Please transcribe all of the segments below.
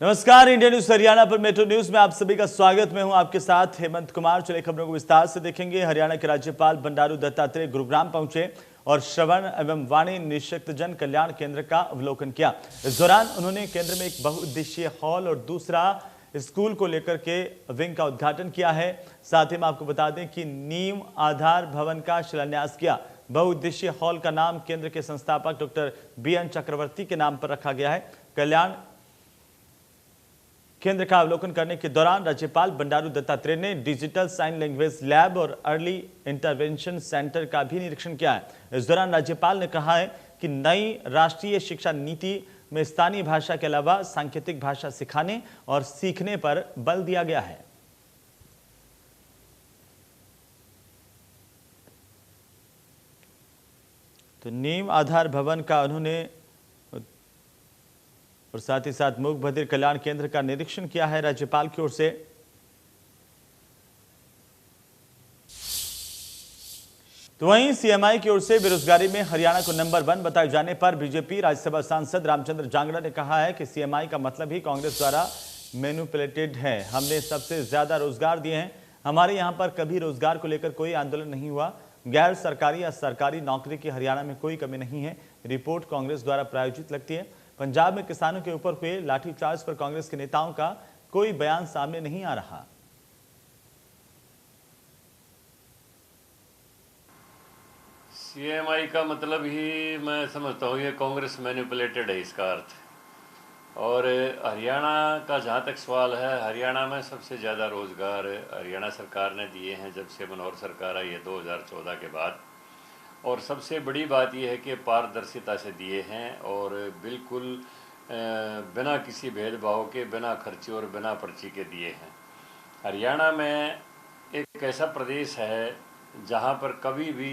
नमस्कार, India news Haryana पर metro news में आप सभी का स्वागत। मैं हूं आपके साथ हेमंत कुमार। चलिए खबरों को विस्तार से देखेंगे। हरियाणा के राज्यपाल बंडारू दत्तात्रेय गुरुग्राम पहुंचे और श्रवण एवं वाणी निशक्तजन कल्याण केंद्र का अवलोकन किया। इस दौरान उन्होंने केंद्र में एक बहुउद्देशीय हॉल और दूसरा स्कूल को लेकर के विंग का उद्घाटन किया है। साथ ही मैं आपको बता दें कि नीम आधार भवन का शिलान्यास किया। बहुउद्देशीय हॉल का नाम केंद्र के संस्थापक डॉक्टर BN चक्रवर्ती के नाम पर रखा गया है। कल्याण केंद्र का अवलोकन करने के दौरान राज्यपाल बंडारू दत्तात्रेय ने डिजिटल साइन लैंग्वेज लैब और अर्ली इंटरवेंशन सेंटर का भी निरीक्षण किया है। इस दौरान राज्यपाल ने कहा है कि नई राष्ट्रीय शिक्षा नीति में स्थानीय भाषा के अलावा सांकेतिक भाषा सिखाने और सीखने पर बल दिया गया है। तो नीम आधार भवन का उन्होंने और साथ ही साथ मूक बधिर कल्याण केंद्र का निरीक्षण किया है राज्यपाल की ओर से। तो वहीं CMI की ओर से बेरोजगारी में हरियाणा को नंबर 1 बताए जाने पर बीजेपी राज्यसभा सांसद रामचंद्र जांगड़ा ने कहा है कि CMI का मतलब ही कांग्रेस द्वारा मैनिपुलेटेड है। हमने सबसे ज्यादा रोजगार दिए हैं। हमारे यहां पर कभी रोजगार को लेकर कोई आंदोलन नहीं हुआ। गैर सरकारी या सरकारी नौकरी की हरियाणा में कोई कमी नहीं है। रिपोर्ट कांग्रेस द्वारा प्रायोजित लगती है। पंजाब में किसानों के ऊपर हुए लाठीचार्ज पर कांग्रेस के नेताओं का कोई बयान सामने नहीं आ रहा। CMI का मतलब ही मैं समझता हूँ ये कांग्रेस मैनिपुलेटेड है, इसका अर्थ। और हरियाणा का जहाँ तक सवाल है, हरियाणा में सबसे ज़्यादा रोज़गार हरियाणा सरकार ने दिए हैं जब से मनोहर सरकार आई है 2014 के बाद। और सबसे बड़ी बात यह है कि पारदर्शिता से दिए हैं और बिल्कुल बिना किसी भेदभाव के, बिना खर्चे और बिना पर्ची के दिए हैं। हरियाणा में एक ऐसा प्रदेश है जहां पर कभी भी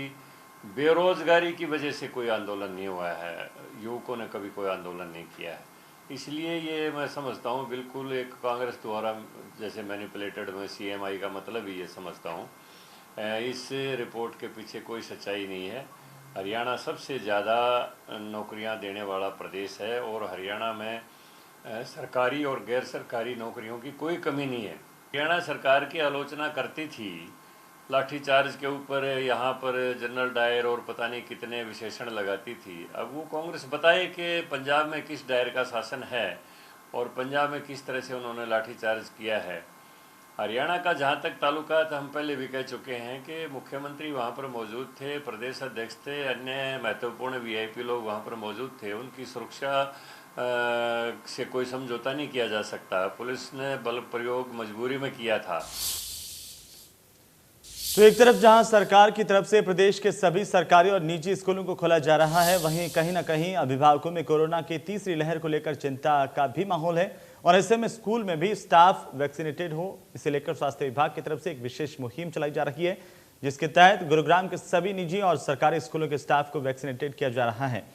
बेरोजगारी की वजह से कोई आंदोलन नहीं हुआ है, युवकों ने कभी कोई आंदोलन नहीं किया है। इसलिए ये मैं समझता हूँ बिल्कुल एक कांग्रेस द्वारा जैसे मैनिपुलेटेड में CMI का मतलब ही ये समझता हूँ। इस रिपोर्ट के पीछे कोई सच्चाई नहीं है। हरियाणा सबसे ज़्यादा नौकरियां देने वाला प्रदेश है और हरियाणा में सरकारी और गैर सरकारी नौकरियों की कोई कमी नहीं है। हरियाणा सरकार की आलोचना करती थी लाठीचार्ज के ऊपर, यहाँ पर जनरल डायर और पता नहीं कितने विशेषण लगाती थी। अब वो कांग्रेस बताए कि पंजाब में किस डायर का शासन है और पंजाब में किस तरह से उन्होंने लाठीचार्ज किया है। हरियाणा का जहाँ तक ताल्लुकात, हम पहले भी कह चुके हैं कि मुख्यमंत्री वहाँ पर मौजूद थे, प्रदेश अध्यक्ष थे, अन्य महत्वपूर्ण VIP लोग वहाँ पर मौजूद थे। उनकी सुरक्षा से कोई समझौता नहीं किया जा सकता। पुलिस ने बल प्रयोग मजबूरी में किया था। तो एक तरफ जहां सरकार की तरफ से प्रदेश के सभी सरकारी और निजी स्कूलों को खोला जा रहा है, वहीं कहीं ना कहीं अभिभावकों में कोरोना की तीसरी लहर को लेकर चिंता का भी माहौल है और ऐसे में स्कूल में भी स्टाफ वैक्सीनेटेड हो, इसे लेकर स्वास्थ्य विभाग की तरफ से एक विशेष मुहिम चलाई जा रही है, जिसके तहत गुरुग्राम के सभी निजी और सरकारी स्कूलों के स्टाफ को वैक्सीनेटेड किया जा रहा है।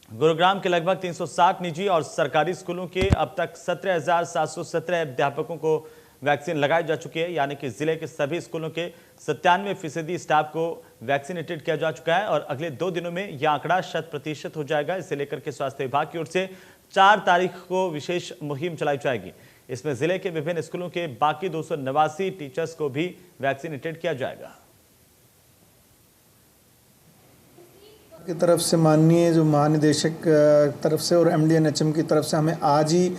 गुरुग्राम के लगभग 360 निजी और सरकारी स्कूलों के अब तक 17,717 अध्यापकों को वैक्सीन लगाई जा चुकी है, यानी कि जिले के सभी स्कूलों के 97% स्टाफ को वैक्सीनेटेड किया जा चुका है और अगले 2 दिनों में यह आंकड़ा 100% हो जाएगा। इसे लेकर के स्वास्थ्य विभाग की ओर से 4 तारीख को विशेष मुहिम चलाई जाएगी। इसमें जिले के विभिन्न स्कूलों के बाकी 289 टीचर्स को भी वैक्सीनेटेड किया जाएगा। की तरफ से माननीय जो महानिदेशक तरफ से और MD NHM की तरफ से हमें आज ही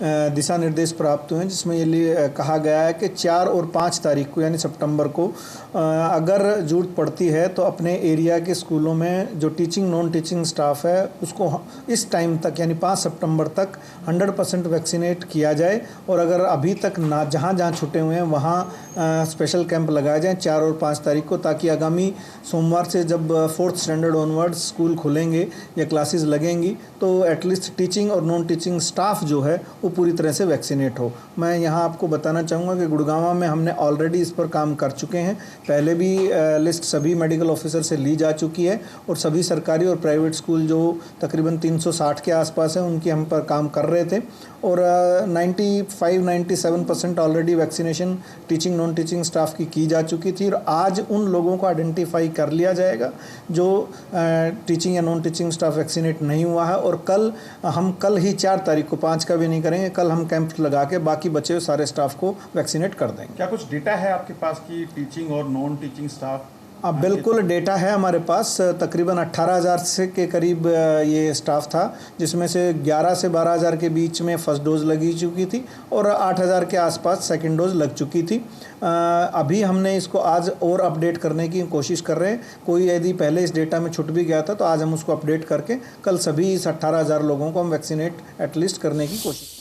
दिशा निर्देश प्राप्त हुए हैं, जिसमें ये कहा गया है कि 4 और 5 तारीख को यानी सितंबर को अगर ज़रूरत पड़ती है तो अपने एरिया के स्कूलों में जो टीचिंग नॉन टीचिंग स्टाफ है उसको इस टाइम तक यानी 5 सितंबर तक 100% वैक्सीनेट किया जाए। और अगर अभी तक ना जहाँ छूटे हुए हैं वहाँ स्पेशल कैंप लगाए जाएँ 4 और 5 तारीख को, ताकि आगामी सोमवार से जब 4th स्टैंडर्ड ऑनवर्ड्स स्कूल खुलेंगे या क्लासेस लगेंगी तो एटलीस्ट टीचिंग और नॉन टीचिंग स्टाफ जो है वो पूरी तरह से वैक्सीनेट हो। मैं यहाँ आपको बताना चाहूँगा कि गुड़गांव में हमने ऑलरेडी इस पर काम कर चुके हैं। पहले भी लिस्ट सभी मेडिकल ऑफिसर से ली जा चुकी है और सभी सरकारी और प्राइवेट स्कूल जो तकरीबन 360 के आसपास है उनकी हम पर काम कर रहे थे और 95-97% already vaccination teaching non teaching staff की जा चुकी थी। और आज उन लोगों को आइडेंटिफाई कर लिया जाएगा जो टीचिंग या नॉन टीचिंग स्टाफ वैक्सीनेट नहीं हुआ है और कल ही 4 तारीख को 5 का भी नहीं करेंगे, करेंगे, कल हम कैंप लगा के बाकी बचे हुए सारे स्टाफ को वैक्सीनेट कर देंगे। क्या कुछ डेटा है आपके पास की टीचिंग और नॉन टीचिंग स्टाफ? अब बिल्कुल डेटा है हमारे पास, तकरीबन 18,000 से के करीब ये स्टाफ था, जिसमें से 11 से 12,000 के बीच में फर्स्ट डोज़ लगी चुकी थी और 8,000 के आसपास सेकंड डोज़ लग चुकी थी। अभी हमने इसको आज और अपडेट करने की कोशिश कर रहे हैं। कोई यदि पहले इस डेटा में छूट भी गया था तो आज हम उसको अपडेट करके कल सभी इस 18,000 लोगों को हम वैक्सीनेट एटलीस्ट करने की कोशिश।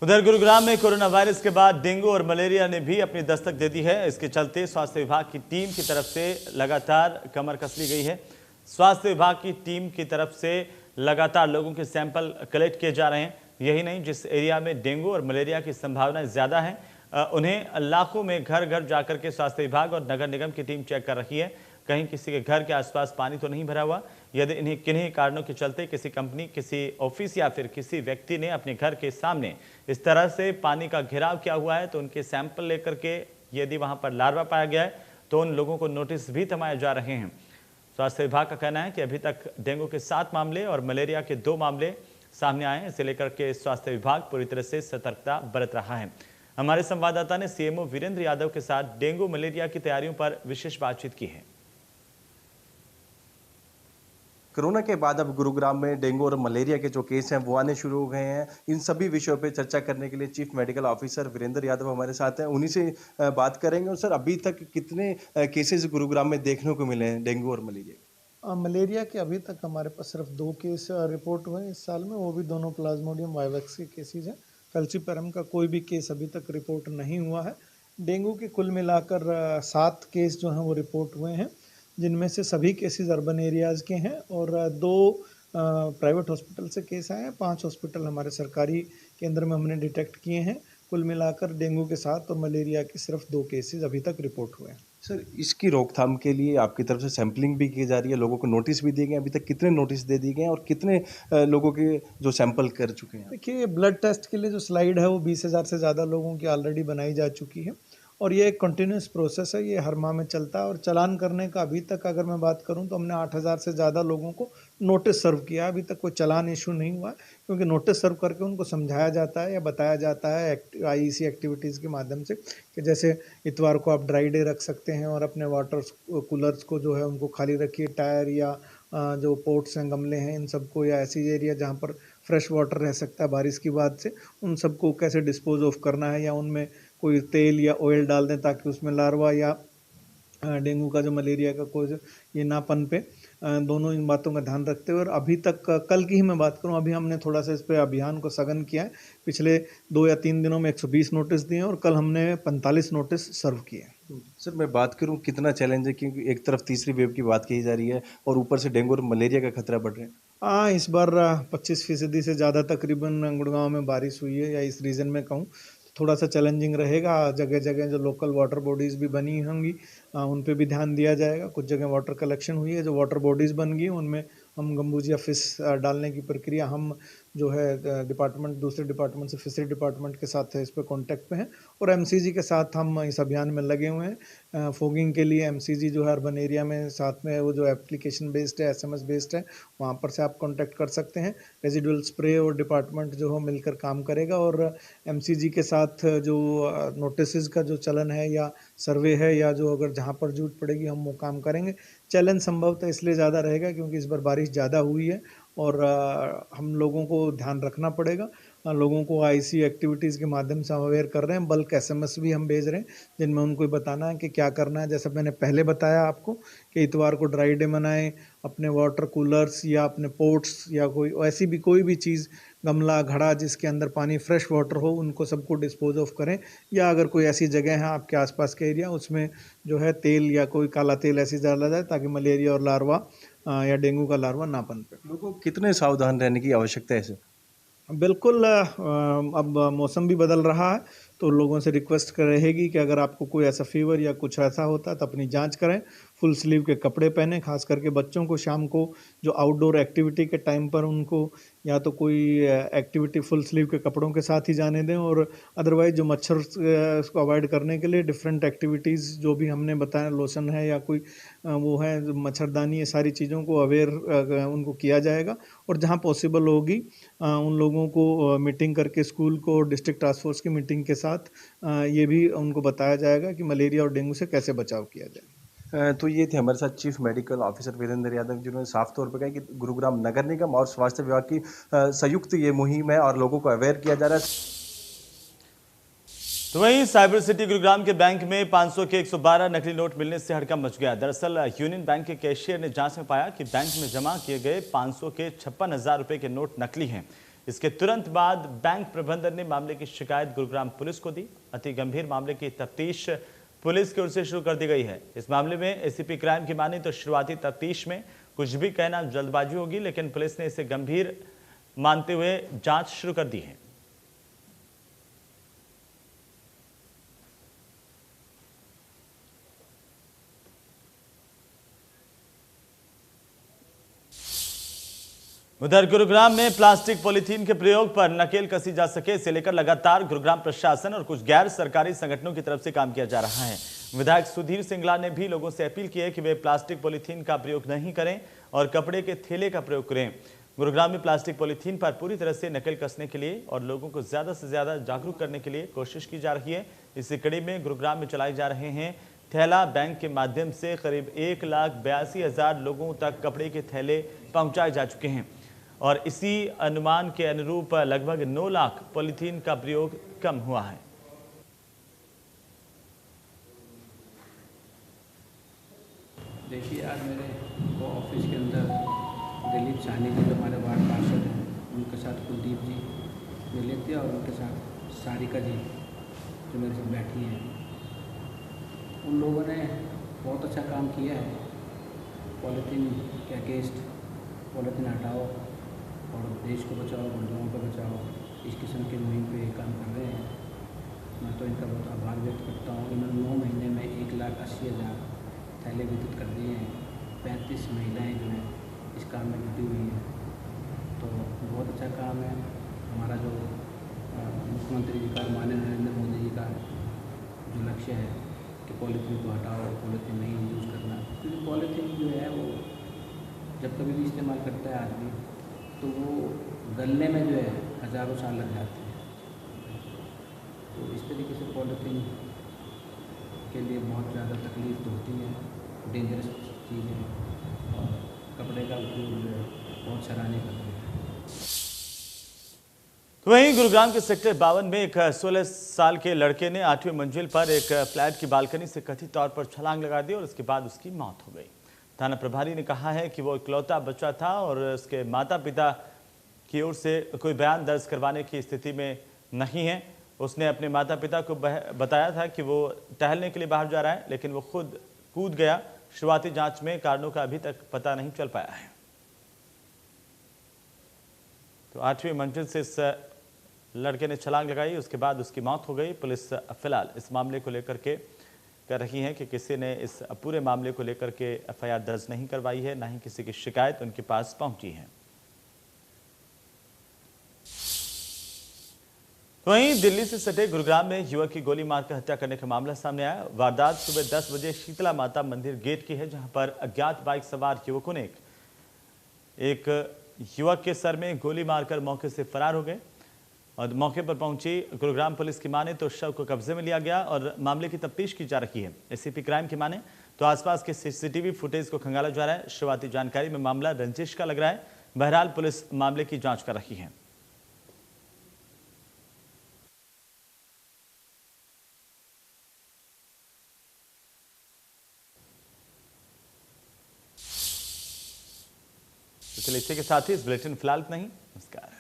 उधर गुरुग्राम में कोरोना वायरस के बाद डेंगू और मलेरिया ने भी अपनी दस्तक दे दी है। इसके चलते स्वास्थ्य विभाग की टीम की तरफ से लगातार कमर कस ली गई है। स्वास्थ्य विभाग की टीम की तरफ से लगातार लोगों के सैंपल कलेक्ट किए जा रहे हैं। यही नहीं, जिस एरिया में डेंगू और मलेरिया की संभावना ज़्यादा है उन्हें लाखों में घर घर जाकर के स्वास्थ्य विभाग और नगर निगम की टीम चेक कर रही है कहीं किसी के घर के आसपास पानी तो नहीं भरा हुआ। यदि इन्हें किन्हीं कारणों के चलते किसी कंपनी, किसी ऑफिस या फिर किसी व्यक्ति ने अपने घर के सामने इस तरह से पानी का घेराव किया हुआ है तो उनके सैंपल लेकर के यदि वहां पर लार्वा पाया गया है तो उन लोगों को नोटिस भी थमाए जा रहे हैं। स्वास्थ्य विभाग का कहना है कि अभी तक डेंगू के 7 मामले और मलेरिया के 2 मामले सामने आए हैं। इसे लेकर के स्वास्थ्य विभाग पूरी तरह से सतर्कता बरत रहा है। हमारे संवाददाता ने सीएमओ वीरेंद्र यादव के साथ डेंगू मलेरिया की तैयारियों पर विशेष बातचीत की है। कोरोना के बाद अब गुरुग्राम में डेंगू और मलेरिया के जो केस हैं वो आने शुरू हो गए हैं। इन सभी विषयों पे चर्चा करने के लिए chief medical officer Virendra Yadav हमारे साथ हैं, उन्हीं से बात करेंगे। और सर, अभी तक कितने केसेस गुरुग्राम में देखने को मिले हैं डेंगू और मलेरिया? मलेरिया के अभी तक हमारे पास सिर्फ 2 केस रिपोर्ट हुए हैं इस साल में, वो भी दोनों प्लाज्मोडियम वाइवेक्स के केसेज हैं। फेल्सीपैरम का कोई भी केस अभी तक रिपोर्ट नहीं हुआ है। डेंगू के कुल मिलाकर 7 केस जो हैं वो रिपोर्ट हुए हैं, जिनमें से सभी केसेस अर्बन एरियाज़ के हैं और 2 प्राइवेट हॉस्पिटल से केस आए हैं। 5 हॉस्पिटल हमारे सरकारी केंद्र में हमने डिटेक्ट किए हैं। कुल मिलाकर डेंगू के 7 और मलेरिया के सिर्फ 2 केसेस अभी तक रिपोर्ट हुए हैं। सर, इसकी रोकथाम के लिए आपकी तरफ से सैंपलिंग भी की जा रही है, लोगों को नोटिस भी दिए गए? अभी तक कितने नोटिस दे दिए गए और कितने लोगों के जो सैंपल कर चुके हैं? देखिए, ब्लड टेस्ट के लिए जो स्लाइड है वो 20,000 से ज़्यादा लोगों की ऑलरेडी बनाई जा चुकी है और ये एक कंटिन्यूस प्रोसेस है, ये हर माह में चलता है। और चालान करने का अभी तक अगर मैं बात करूं तो हमने 8,000 से ज़्यादा लोगों को नोटिस सर्व किया। अभी तक कोई चालान इशू नहीं हुआ, क्योंकि नोटिस सर्व करके उनको समझाया जाता है या बताया जाता है आईईसी एक्टिविटीज़ के माध्यम से कि जैसे इतवार को आप ड्राई डे रख सकते हैं और अपने वाटर कूलर्स को जो है उनको खाली रखिए। टायर या जो पोट्स हैं, गमले हैं, इन सबको, या ऐसी एरिया जहाँ पर फ्रेश वाटर रह सकता है बारिश की बाद से, उन सबको कैसे डिस्पोज ऑफ करना है, या उनमें कोई तेल या ऑयल डाल दें ताकि उसमें लार्वा या डेंगू का जो मलेरिया का कोई ये ना पनपे। दोनों इन बातों का ध्यान रखते हुए, और अभी तक कल की ही मैं बात करूं, अभी हमने थोड़ा सा इस पे अभियान को सघन किया है। पिछले 2 या 3 दिनों में 120 नोटिस दिए और कल हमने 45 नोटिस सर्व किए। सर, मैं बात करूं कितना चैलेंज है, क्योंकि एक तरफ तीसरी वेव की बात कही जा रही है और ऊपर से डेंगू और मलेरिया का खतरा बढ़ रहा है। इस बार 25% से ज़्यादा तकरीबन गुड़गांव में बारिश हुई है, या इस रीजन में कहूँ थोड़ा सा चैलेंजिंग रहेगा। जगह जगह जो लोकल वाटर बॉडीज़ भी बनी होंगी उन पे भी ध्यान दिया जाएगा। कुछ जगह वाटर कलेक्शन हुई है, जो वाटर बॉडीज़ बन गई उनमें हम गम्बूजिया फिश डालने की प्रक्रिया, हम जो है डिपार्टमेंट, दूसरे डिपार्टमेंट से फिशरी डिपार्टमेंट के साथ है इस पर कॉन्टैक्ट पे हैं, और एमसीजी के साथ हम इस अभियान में लगे हुए हैं। फोगिंग के लिए एमसीजी जो है अर्बन एरिया में साथ में वो जो एप्लीकेशन बेस्ड है, SMS बेस्ड है, वहाँ पर से आप कॉन्टैक्ट कर सकते हैं। रेजिडुअल स्प्रे और डिपार्टमेंट जो हो मिलकर काम करेगा, और एमसीजी के साथ जो नोटिस का जो चलन है या सर्वे है, या जो अगर जहाँ पर जरूरत पड़ेगी हम वो काम करेंगे। चैलेंज संभवतः इसलिए ज़्यादा रहेगा क्योंकि इस बार बारिश ज़्यादा हुई है और हम लोगों को ध्यान रखना पड़ेगा। लोगों को आईसी एक्टिविटीज़ के माध्यम से हम अवेयर कर रहे हैं, बल्क SMS भी हम भेज रहे हैं जिनमें उनको बताना है कि क्या करना है। जैसा मैंने पहले बताया आपको कि इतवार को ड्राई डे मनाएं, अपने वाटर कूलर्स या अपने पोट्स या कोई ऐसी भी कोई भी चीज़, गमला, घड़ा जिसके अंदर पानी फ्रेश वाटर हो, उनको सबको डिस्पोज ऑफ करें। या अगर कोई ऐसी जगह है आपके आसपास के एरिया, उसमें जो है तेल या कोई काला तेल ऐसी डाला जाए ताकि मलेरिया और लार्वा या डेंगू का लार्वा ना पनपे। लोगों को कितने सावधान रहने की आवश्यकता है? बिल्कुल, अब मौसम भी बदल रहा है तो लोगों से रिक्वेस्ट रहेगी कि अगर आपको कोई ऐसा फीवर या कुछ ऐसा होता है तो अपनी जांच करें। फुल स्लीव के कपड़े पहने, खास करके बच्चों को शाम को जो आउटडोर एक्टिविटी के टाइम पर उनको या तो कोई एक्टिविटी फुल स्लीव के कपड़ों के साथ ही जाने दें, और अदरवाइज जो मच्छर उसको अवॉइड करने के लिए डिफरेंट एक्टिविटीज़ जो भी हमने बताया, लोशन है या कोई वो है मच्छरदानी, ये सारी चीज़ों को अवेयर उनको किया जाएगा। और जहाँ पॉसिबल होगी उन लोगों को मीटिंग करके स्कूल को डिस्ट्रिक्ट टास्क फोर्स की मीटिंग के साथ ये भी उनको बताया जाएगा कि मलेरिया और डेंगू से कैसे बचाव किया जाए। तो ये थे हमारे साथ chief medical officer Virendra Yadav, जिन्होंने साफ तौर पर कहा कि गुरुग्राम नगर निगम और स्वास्थ्य विभाग की संयुक्त ये मुहिम है और लोगों को अवेयर किया जा रहा है। तो वहीं साइबर सिटी गुरुग्राम के बैंक में 500 के 112 नकली नोट मिलने से हड़कंप मच गया। दरअसल यूनियन बैंक के कैशियर ने जांच में पाया कि बैंक में जमा किए गए 500 के 56,000 रुपए के नोट नकली हैं। इसके तुरंत बाद बैंक प्रबंधन ने मामले की शिकायत गुरुग्राम पुलिस को दी। अति गंभीर मामले की तफ्तीश पुलिस की ओर से शुरू कर दी गई है। इस मामले में एसीपी क्राइम की माने तो शुरुआती तफ्तीश में कुछ भी कहना जल्दबाजी होगी, लेकिन पुलिस ने इसे गंभीर मानते हुए जांच शुरू कर दी है। उधर गुरुग्राम में प्लास्टिक पॉलीथीन के प्रयोग पर नकेल कसी जा सके, इसे लेकर लगातार गुरुग्राम प्रशासन और कुछ गैर सरकारी संगठनों की तरफ से काम किया जा रहा है। विधायक सुधीर सिंगला ने भी लोगों से अपील की है कि वे प्लास्टिक पॉलीथीन का प्रयोग नहीं करें और कपड़े के थैले का प्रयोग करें। गुरुग्राम में प्लास्टिक पॉलीथीन पर पूरी तरह से नकेल कसने के लिए और लोगों को ज्यादा से ज्यादा जागरूक करने के लिए कोशिश की जा रही है। इसी कड़ी में गुरुग्राम में चलाए जा रहे हैं थैला बैंक के माध्यम से करीब 1,82,000 लोगों तक कपड़े के थैले पहुंचाए जा चुके हैं और इसी अनुमान के अनुरूप लगभग 9 लाख पॉलीथीन का प्रयोग कम हुआ है। देखिए, आज मेरे को ऑफिस के अंदर दिलीप साहनी जी जो हमारे वार्ड पार्षद हैं, उनके साथ कुलदीप जी मिले थे और उनके साथ सारिका जी जो मेरे साथ बैठी हैं। उन लोगों ने बहुत अच्छा काम किया है। पॉलीथीन के अगेंस्ट पॉलीथीन हटाओ और देश को बचाओ, गुरुग्राम को बचाओ, इस किस्म की मुहिम पे काम कर रहे हैं। मैं तो इनका बहुत आभार व्यक्त करता हूँ। इन्होंने 9 महीने में 1,80,000 थैले वितरित कर दिए हैं। 35 महिलाएं जो हैं इस काम में जुटी हुई हैं, तो बहुत अच्छा काम है। हमारा जो मुख्यमंत्री जी का, माननीय नरेंद्र मोदी जी का जो लक्ष्य है कि पॉलीथीन को हटाओ, पॉलीथीन नहीं यूज़ करना, क्योंकि पॉलीथीन जो है वो जब कभी भी इस्तेमाल करता है आदमी तो वो गलने में जो है हज़ारों साल लग जाते हैं। तो इस तरीके से पॉलीथीन के लिए बहुत ज़्यादा तकलीफ तो होती है, डेंजरस चीज़ है और कपड़े का उपयोग जो है बहुत सराहनीय करते हैं। वहीं गुरुग्राम के सेक्टर 52 में एक 16 साल के लड़के ने 8वीं मंजिल पर एक फ्लैट की बालकनी से कथित तौर पर छलांग लगा दी और उसके बाद उसकी मौत हो गई। थाना प्रभारी ने कहा है कि वो इकलौता बच्चा था और उसके माता पिता की ओर से कोई बयान दर्ज करवाने की स्थिति में नहीं है। उसने अपने माता पिता को बताया था कि वो टहलने के लिए बाहर जा रहा है, लेकिन वो खुद कूद गया। शुरुआती जांच में कारणों का अभी तक पता नहीं चल पाया है। तो 8वीं मंजिल से इस लड़के ने छलांग लगाई, उसके बाद उसकी मौत हो गई। पुलिस फिलहाल इस मामले को लेकर के कर रही है कि किसी ने इस पूरे मामले को लेकर के एफआईआर दर्ज नहीं करवाई है, ना ही किसी की शिकायत उनके पास पहुंची है। वहीं दिल्ली से सटे गुरुग्राम में युवक की गोली मारकर हत्या करने का मामला सामने आया। वारदात सुबह 10 बजे शीतला माता मंदिर गेट की है, जहां पर अज्ञात बाइक सवार युवकों ने एक युवक के सर में गोली मारकर मौके से फरार हो गए और मौके पर पहुंची गुरुग्राम पुलिस की माने तो शव को कब्जे में लिया गया और मामले की तफ्तीश की जा रही है। एसीपी क्राइम की माने तो आसपास के सीसीटीवी फुटेज को खंगाला जा रहा है। शुरुआती जानकारी में मामला रंजिश का लग रहा है। बहरहाल पुलिस मामले की जांच कर रही है। तो चलिए, इसी के साथ ही इस बुलेटिन फिलहाल इतना ही। नमस्कार।